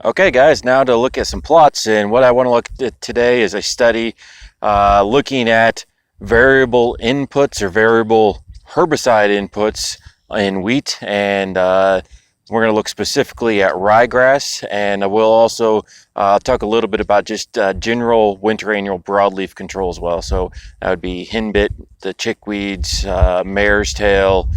Okay guys, now to look at some plots, and what I want to look at today is a study looking at variable inputs or variable herbicide inputs in wheat, and we're going to look specifically at ryegrass, and we'll also talk a little bit about just general winter annual broadleaf control as well. So that would be henbit, the chickweeds, mare's tail,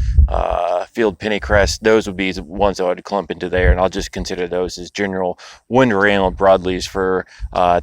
field pennycress. Those would be the ones that I would clump into there, and I'll just consider those as general winter annual broadleaves for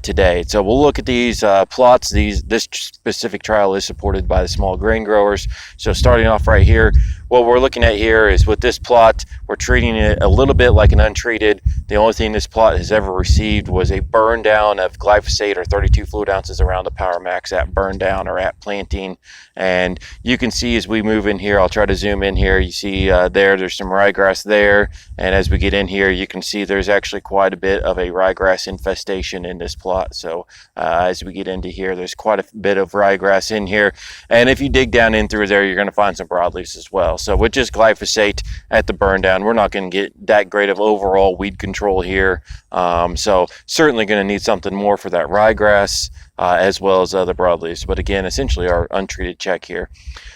today. So we'll look at these plots. This specific trial is supported by the small grain growers. So starting off right here, what we're looking at here is with this plot, we're treating it a little bit like an untreated. The only thing this plot has ever received was a burn down of glyphosate or 32 fluid ounces around the power max at burn down or at planting. And you can see as we move in here, I'll try to zoom in here. You see there's some ryegrass there. And as we get in here, you can see there's actually quite a bit of a ryegrass infestation in this plot. So as we get into here, there's quite a bit of ryegrass in here. And if you dig down in through there, you're going to find some broadleaves as well. So with just glyphosate at the burn down, we're not going to get that great of overall weed control here. So certainly going to need something more for that ryegrass as well as other broadleaves. But again, essentially our untreated check here.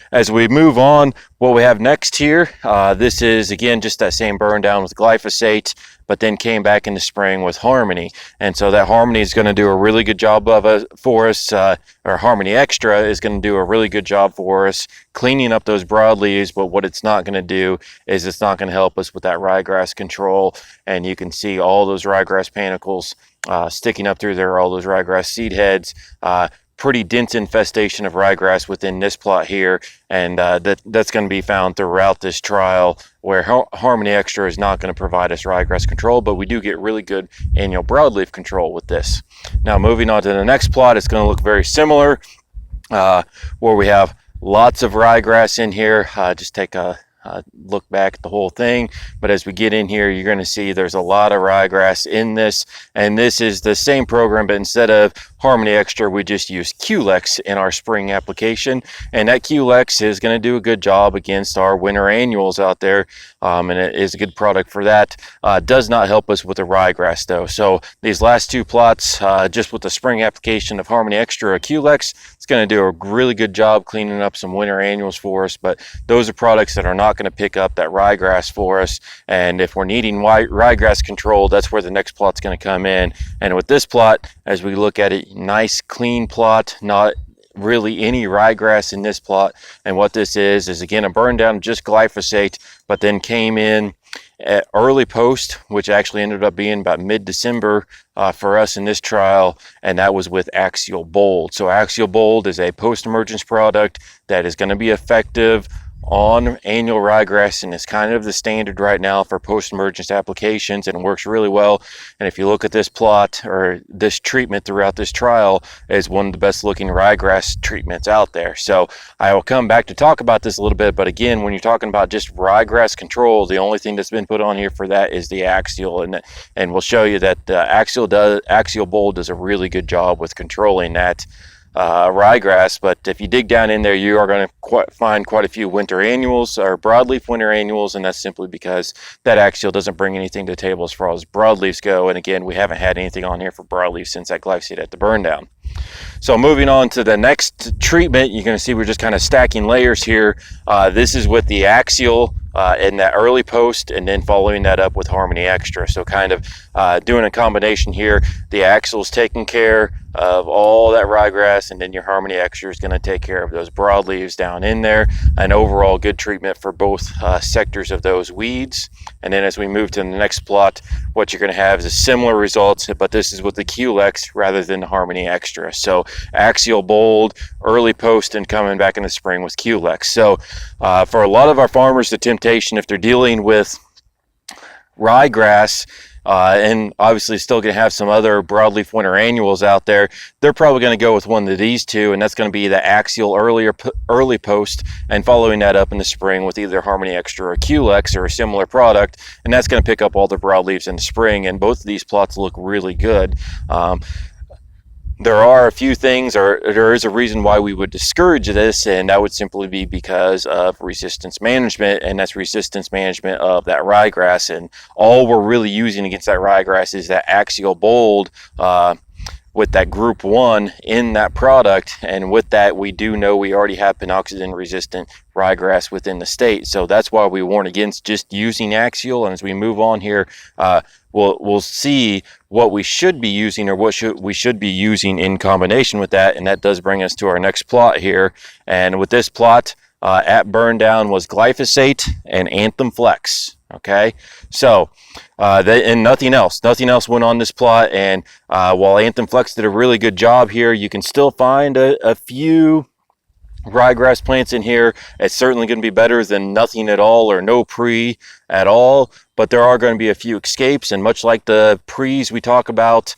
As we move on, what we have next here, this is again just that same burn down with glyphosate, but then came back in the spring with Harmony. And so that Harmony is going to do a really good job for us, or Harmony Extra is going to do a really good job for us cleaning up those broadleaves. But what it's not going to do is it's not going to help us with that ryegrass control. And you can see all those ryegrass panicles sticking up through there, all those ryegrass seed heads. Pretty dense infestation of ryegrass within this plot here, and that's going to be found throughout this trial, where Harmony Extra is not going to provide us ryegrass control, but we do get really good annual broadleaf control with this. Now moving on to the next plot, it's going to look very similar, where we have lots of ryegrass in here. Just take a look back at the whole thing, but as we get in here, you're going to see there's a lot of ryegrass in this, and this is the same program, but instead of Harmony Extra, we just use Qlex in our spring application, and that Qlex is going to do a good job against our winter annuals out there, and it is a good product for that. Does not help us with the ryegrass though. So these last two plots, just with the spring application of Harmony Extra or Qlex, it's going to do a really good job cleaning up some winter annuals for us, but those are products that are not going to pick up that ryegrass for us. And if we're needing ryegrass control, that's where the next plot's going to come in. And with this plot, as we look at it, nice clean plot, not really any ryegrass in this plot. And what this is again a burn down of just glyphosate, but then came in at early post, which actually ended up being about mid-December for us in this trial, and that was with Axial Bold. So Axial Bold is a post-emergence product that is going to be effective on annual ryegrass, and it's kind of the standard right now for post-emergence applications, and works really well. And if you look at this plot, or this treatment throughout this trial, is one of the best looking ryegrass treatments out there. So I will come back to talk about this a little bit, but again, when you're talking about just ryegrass control, the only thing that's been put on here for that is the Axial, and we'll show you that Axial Bold does a really good job with controlling that ryegrass. But if you dig down in there, you are going to find quite a few winter annuals or broadleaf winter annuals, and that's simply because that Axial doesn't bring anything to the table as far as broadleaves go. And again, we haven't had anything on here for broadleaf since that glyphosate at the burn down. So moving on to the next treatment, you're going to see we're just kind of stacking layers here. This is with the Axial in that early post, and then following that up with Harmony Extra. So kind of doing a combination here. The Axial is taking care of all that ryegrass, and then your Harmony Extra is going to take care of those broadleaves down in there. An overall good treatment for both sectors of those weeds. And then as we move to the next plot, what you're going to have is a similar results, but this is with the Qlex rather than the Harmony Extra. So Axial Bold, early post, and coming back in the spring with Qlex. So for a lot of our farmers, the temptation, if they're dealing with ryegrass, and obviously still going to have some other broadleaf winter annuals out there, they're probably going to go with one of these two, and that's going to be the Axial early post, and following that up in the spring with either Harmony Extra or Qlex or a similar product, and that's going to pick up all the broadleaves in the spring. And both of these plots look really good. there are a few things, or there is a reason why we would discourage this, and that would simply be because of resistance management, and that's resistance management of that ryegrass. And all we're really using against that ryegrass is that axial bold with that group 1 in that product. And with that, we do know we already have pinoxidin resistant ryegrass within the state, so that's why we warn against just using axial. And as we move on here, we'll see what we should be using, or what we should be using in combination with that. And that does bring us to our next plot here. And with this plot, at burn down was glyphosate and Anthem Flex. Okay, so and nothing else went on this plot. And while Anthem Flex did a really good job here, you can still find a few ryegrass plants in here. It's certainly going to be better than nothing at all or no pre at all, but there are going to be a few escapes. And much like the pre's we talk about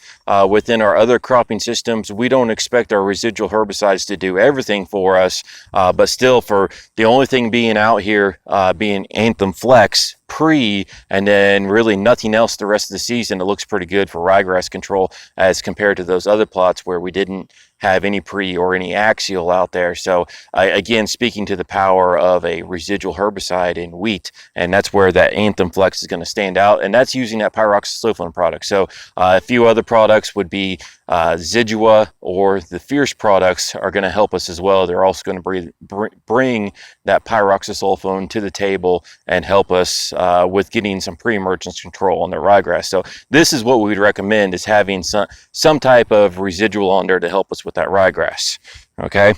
within our other cropping systems, we don't expect our residual herbicides to do everything for us, but still, for the only thing being out here being Anthem Flex pre, and then really nothing else the rest of the season, it looks pretty good for ryegrass control as compared to those other plots where we didn't have any pre or any axial out there. So again, speaking to the power of a residual herbicide in wheat, and that's where that Anthem Flex is going to stand out, and that's using that pyroxasulfone product. So a few other products would be Zidua, or the Fierce products are going to help us as well. They're also going to bring that pyroxasulfone to the table and help us with getting some pre-emergence control on the ryegrass. So this is what we would recommend, is having some type of residual on there to help us with that ryegrass. Okay,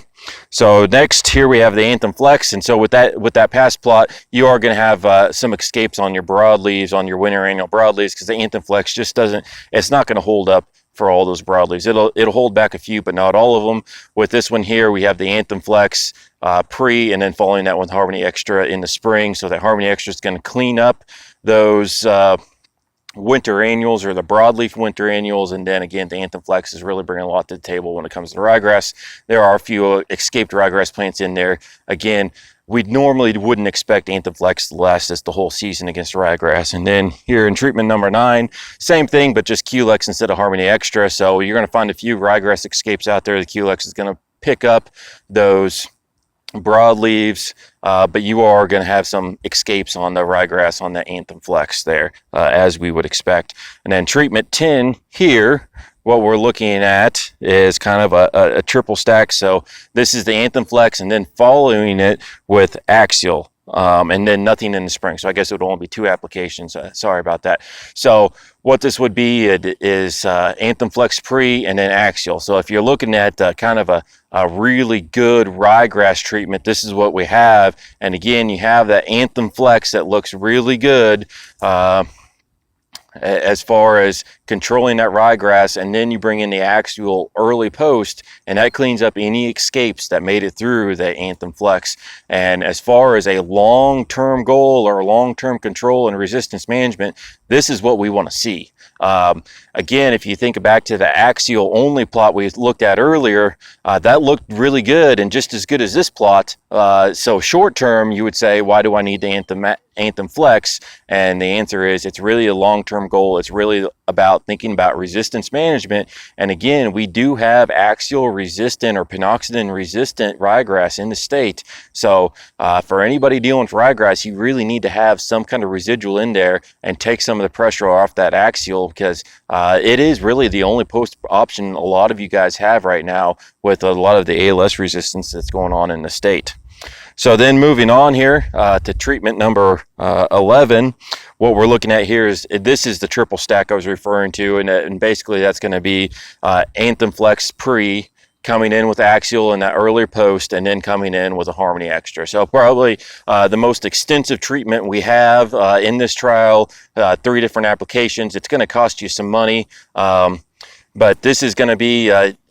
so next here we have the Anthem Flex. And so with that past plot, you are going to have some escapes on your broadleaves, on your winter annual broadleaves, because the Anthem Flex just it's not going to hold up for all those broadleaves. It'll hold back a few, but not all of them. With this one here, we have the Anthem Flex pre, and then following that with Harmony Extra in the spring. So that Harmony Extra is going to clean up those winter annuals, or the broadleaf winter annuals. And then again, the Anthem Flex is really bringing a lot to the table when it comes to ryegrass. There are a few escaped ryegrass plants in there. Again, we normally wouldn't expect Anthem Flex to last us the whole season against ryegrass. And then here in treatment number 9, same thing, but just Culex instead of Harmony Extra. So you're going to find a few ryegrass escapes out there. The Culex is going to pick up those broadleaves, but you are going to have some escapes on the ryegrass on the Anthem Flex there, as we would expect. And then treatment 10 here, what we're looking at is kind of a triple stack. So this is the Anthem Flex, and then following it with axial, and then nothing in the spring. So I guess it would only be 2 applications. Sorry about that. So what this would be is Anthem Flex pre and then axial. So if you're looking at kind of a really good ryegrass treatment, this is what we have. And again, you have that Anthem Flex that looks really good as far as controlling that ryegrass, and then you bring in the axial early post, and that cleans up any escapes that made it through the Anthem Flex. And as far as a long-term goal or long-term control and resistance management, this is what we want to see. Again, if you think back to the axial only plot we looked at earlier, that looked really good and just as good as this plot. So short term, you would say, why do I need the Anthem Flex? And the answer is, it's really a long-term goal. It's really about thinking about resistance management. And again, we do have axial resistant or pinoxidin resistant ryegrass in the state. So for anybody dealing with ryegrass, you really need to have some kind of residual in there and take some of the pressure off that axial, because it is really the only post option a lot of you guys have right now with a lot of the ALS resistance that's going on in the state. So then moving on here to treatment number 11, what we're looking at here is, this is the triple stack I was referring to, and basically that's going to be Anthem Flex pre, coming in with axial in that earlier post, and then coming in with a Harmony Extra. So probably the most extensive treatment we have in this trial, 3 different applications. It's going to cost you some money, but this is going to be,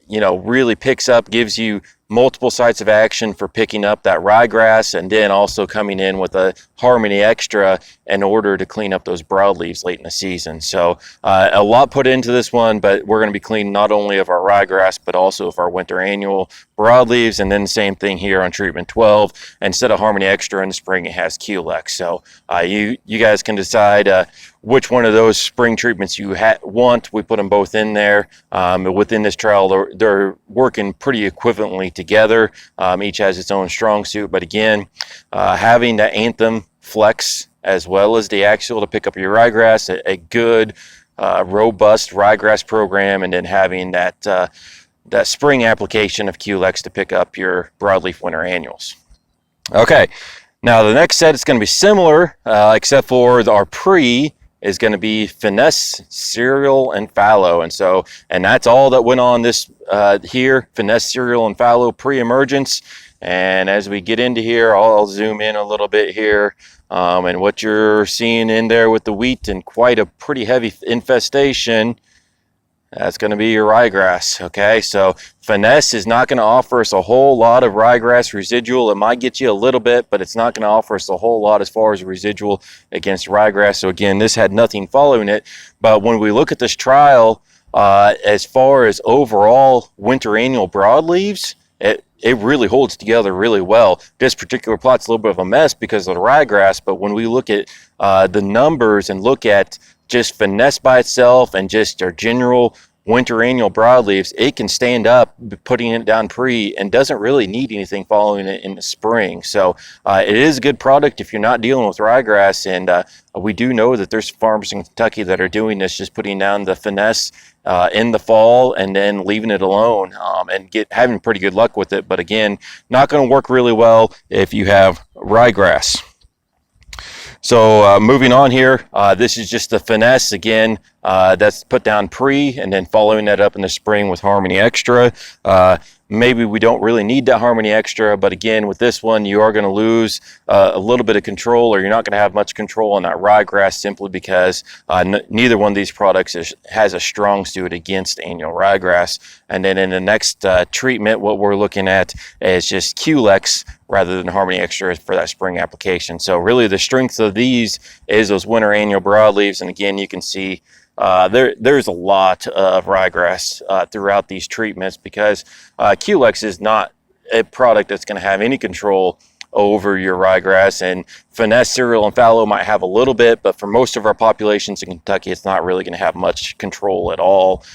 really picks up, gives you multiple sites of action for picking up that ryegrass, and then also coming in with a Harmony Extra in order to clean up those broadleaves late in the season. So a lot put into this one, but we're going to be cleaning not only of our ryegrass, but also of our winter annual broadleaves. And then the same thing here on treatment 12. Instead of Harmony Extra in the spring, it has Culex. So you guys can decide which one of those spring treatments you want. We put them both in there. Within this trial, they're working pretty equivalently together. Each has its own strong suit, but again, having the Anthem Flex as well as the Axial to pick up your ryegrass, a good robust ryegrass program, and then having that spring application of Culex to pick up your broadleaf winter annuals. Okay, now the next set is going to be similar, except for our pre is going to be Finesse, Cereal, and Fallow. And that's all that went on this here, Finesse, Cereal, and Fallow pre-emergence. And as we get into here, I'll zoom in a little bit here. And what you're seeing in there with the wheat and quite a pretty heavy infestation, that's going to be your ryegrass. Okay, so Finesse is not going to offer us a whole lot of ryegrass residual. It might get you a little bit, but it's not going to offer us a whole lot as far as residual against ryegrass. So again, this had nothing following it. But when we look at this trial, as far as overall winter annual broadleaves, it really holds together really well. This particular plot's a little bit of a mess because of the ryegrass, but when we look at the numbers and look at just Finesse by itself and just our general winter annual broadleaves, it can stand up putting it down pre and doesn't really need anything following it in the spring. So it is a good product if you're not dealing with ryegrass, and we do know that there's farmers in Kentucky that are doing this, just putting down the Finesse in the fall and then leaving it alone and having pretty good luck with it. But again, not going to work really well if you have ryegrass. So moving on here, this is just the Finesse again. That's put down pre and then following that up in the spring with Harmony Extra. Maybe we don't really need that Harmony Extra, but again, with this one, you are going to lose a little bit of control, or you're not going to have much control on that ryegrass simply because neither one of these products has a strong suit against annual ryegrass. And then in the next treatment, what we're looking at is just Culex rather than Harmony Extra for that spring application. So really the strength of these is those winter annual broadleaves. And again, you can see there's a lot of ryegrass throughout these treatments because Culex is not a product that's going to have any control over your ryegrass, and Finesse, Cereal, and Fallow might have a little bit, but for most of our populations in Kentucky, it's not really going to have much control at all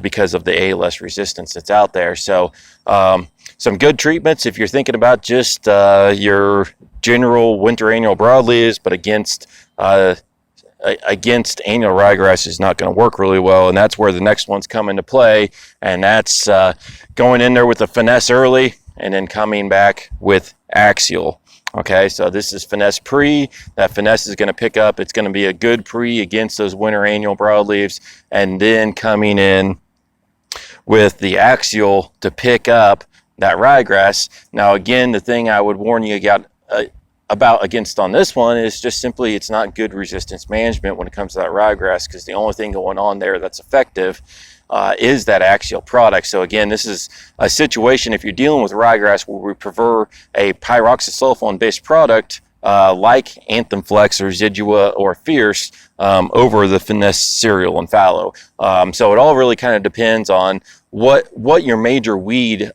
because of the ALS resistance that's out there. So some good treatments if you're thinking about just your general winter annual broadleaves, but against annual ryegrass is not going to work really well, and that's where the next ones come into play, and that's going in there with the Finesse early and then coming back with Axial. Okay, so this is Finesse pre. That Finesse is going to pick up. It's going to be a good pre against those winter annual broadleaves, and then coming in with the Axial to pick up that ryegrass. Now again, the thing I would warn you about against on this one is just simply it's not good resistance management when it comes to that ryegrass, because the only thing going on there that's effective is that Axial product. So again, this is a situation if you're dealing with ryegrass where we prefer a pyroxasulfone based product like Anthem Flex or Zidua or Fierce over the Finesse, Cereal, and Fallow. So it all really kind of depends on what your major weed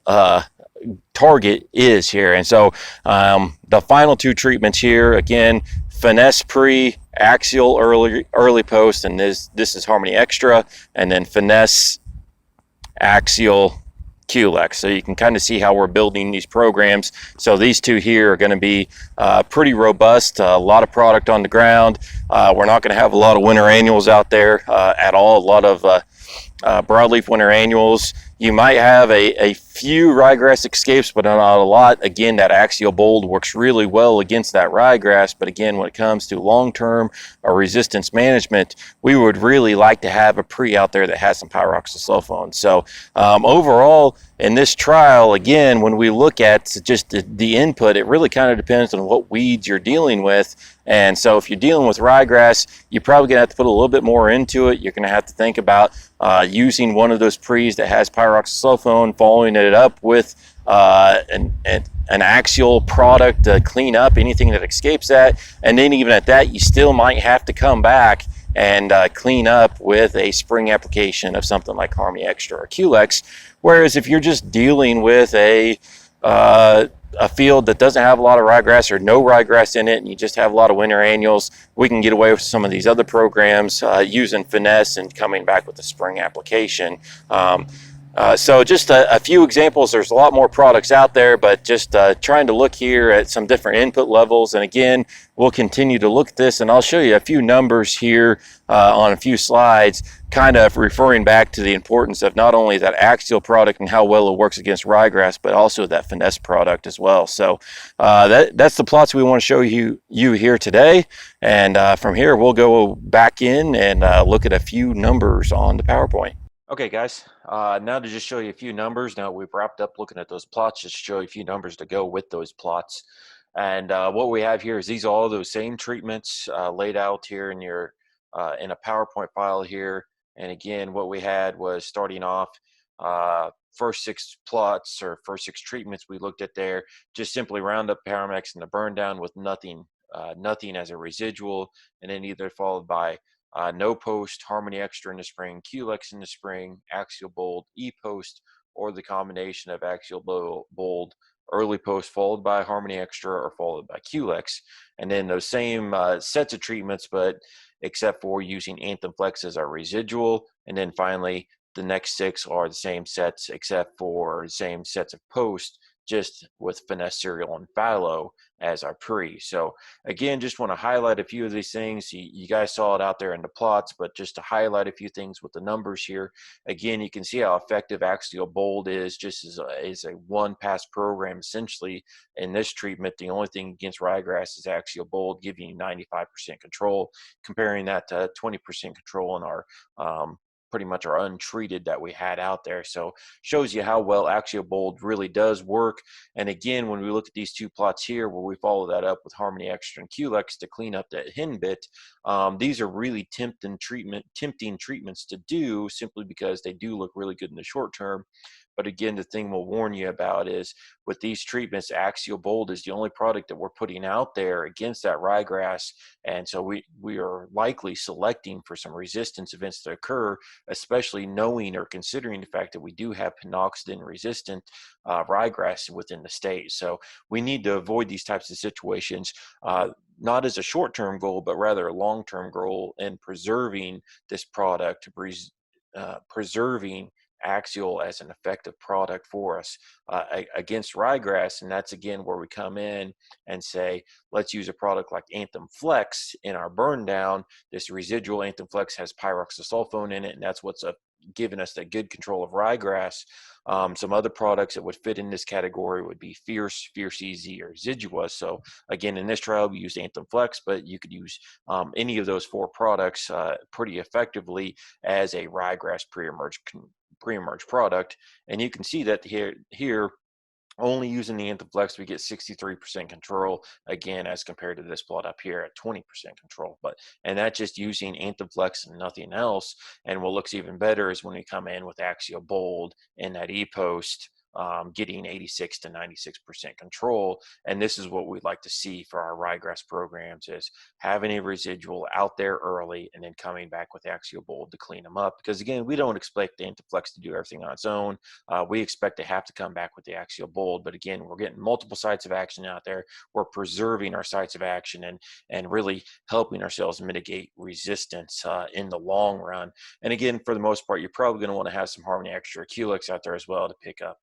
target is here. And so the final two treatments here, again, Finesse pre, Axial early post, and this is Harmony Extra, and then Finesse, Axial, Culex. So you can kind of see how we're building these programs. So these two here are going to be pretty robust, a lot of product on the ground. We're not going to have a lot of winter annuals out there at all, a lot of broadleaf winter annuals. You might have a few ryegrass escapes, but not a lot. Again, that Axial Bold works really well against that ryegrass. But again, when it comes to long-term or resistance management, we would really like to have a pre out there that has some pyroxasulfone. So overall, in this trial, again, when we look at just the input, it really kind of depends on what weeds you're dealing with. And so if you're dealing with ryegrass, you're probably going to have to put a little bit more into it. You're going to have to think about using one of those pre's that has pyroxasulfone pyroxasulfone, following it up with an axial product to clean up anything that escapes that. And then even at that, you still might have to come back and clean up with a spring application of something like Harmony Extra or Culex. Whereas if you're just dealing with a field that doesn't have a lot of ryegrass or no ryegrass in it, and you just have a lot of winter annuals, we can get away with some of these other programs using finesse and coming back with a spring application. So just a few examples. There's a lot more products out there, but just trying to look here at some different input levels. And again, we'll continue to look at this, and I'll show you a few numbers here on a few slides, kind of referring back to the importance of not only that axial product and how well it works against ryegrass, but also that finesse product as well. So that's the plots we want to show you here today. And from here, we'll go back in and look at a few numbers on the PowerPoint. Okay, guys, now to just show you a few numbers. Now we've wrapped up looking at those plots, just to show you a few numbers to go with those plots. And what we have here is these are all those same treatments laid out here in your in a PowerPoint file here. And again, what we had was starting off first 6 plots or first 6 treatments we looked at there, just simply Roundup, Paramex, and the burn down with nothing as a residual, and then either followed by no post, Harmony Extra in the spring, Culex in the spring, Axial Bold, E-Post, or the combination of Axial Bold, early post followed by Harmony Extra or followed by Culex. And then those same sets of treatments, but except for using Anthem Flex as our residual. And then finally, the next 6 are the same sets except for the same sets of post, just with Finesse Cereal and Fallow as our pre. So again, just want to highlight a few of these things. You guys saw it out there in the plots, but just to highlight a few things with the numbers here. Again, you can see how effective Axial Bold is just as a one-pass program. Essentially, in this treatment, the only thing against ryegrass is Axial Bold, giving you 95% control, comparing that to 20% control in our pretty much our untreated that we had out there. So shows you how well Axial Bold really does work. And again, when we look at these 2 plots here where we follow that up with Harmony Extra and Culex to clean up that hen bit, these are really tempting treatments to do, simply because they do look really good in the short term. But again, the thing we'll warn you about is with these treatments, Axial Bold is the only product that we're putting out there against that ryegrass. And so we are likely selecting for some resistance events to occur, especially knowing or considering the fact that we do have pinoxidin resistant ryegrass within the state. So we need to avoid these types of situations, not as a short-term goal, but rather a long-term goal in preserving this product, preserving Axial as an effective product for us against ryegrass. And that's again where we come in and say, let's use a product like Anthem Flex in our burn down. This residual Anthem Flex has pyroxasulfone in it, and that's what's given us that good control of ryegrass. Some other products that would fit in this category would be Fierce Easy, or Zidua. So again, in this trial, we used Anthem Flex, but you could use any of those 4 products pretty effectively as a ryegrass pre-emerge product. And you can see that here only using the Anthem Flex, we get 63% control, again, as compared to this plot up here at 20% control. And that's just using Anthem Flex and nothing else. And what looks even better is when we come in with Axial Bold in that E-Post, getting 86 to 96% control. And this is what we'd like to see for our ryegrass programs, is having a residual out there early and then coming back with Axial Bold to clean them up. Because again, we don't expect the Anthem Flex to do everything on its own. We expect to have to come back with the Axial Bold. But again, we're getting multiple sites of action out there. We're preserving our sites of action and really helping ourselves mitigate resistance in the long run. And again, for the most part, you're probably going to want to have some Harmony Extra or Culex out there as well to pick up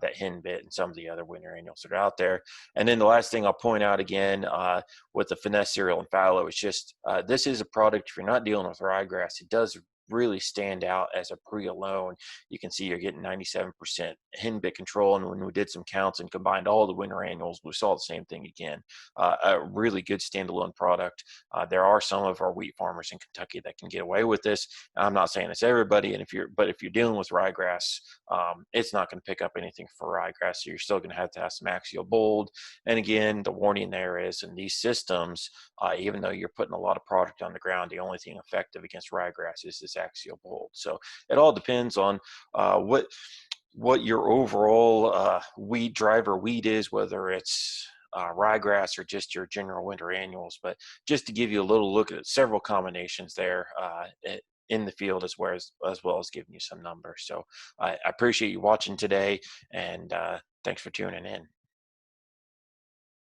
that hen bit and some of the other winter annuals that are out there. And then the last thing I'll point out again with the Finesse Cereal and Fallow is just this is a product, if you're not dealing with ryegrass, it does really stand out as a pre alone. You can see you're getting 97% hen bit control, and when we did some counts and combined all the winter annuals, we saw the same thing again. A really good standalone product. There are some of our wheat farmers in Kentucky that can get away with this. I'm not saying it's everybody, and if you're dealing with ryegrass, it's not going to pick up anything for ryegrass, so you're still going to have some Axial Bold. And again, the warning there is in these systems, even though you're putting a lot of product on the ground, the only thing effective against ryegrass is this axial bolt. So it all depends on what your overall weed driver weed is, whether it's ryegrass or just your general winter annuals. But just to give you a little look at several combinations there in the field, as well as giving you some numbers. So I appreciate you watching today, and thanks for tuning in.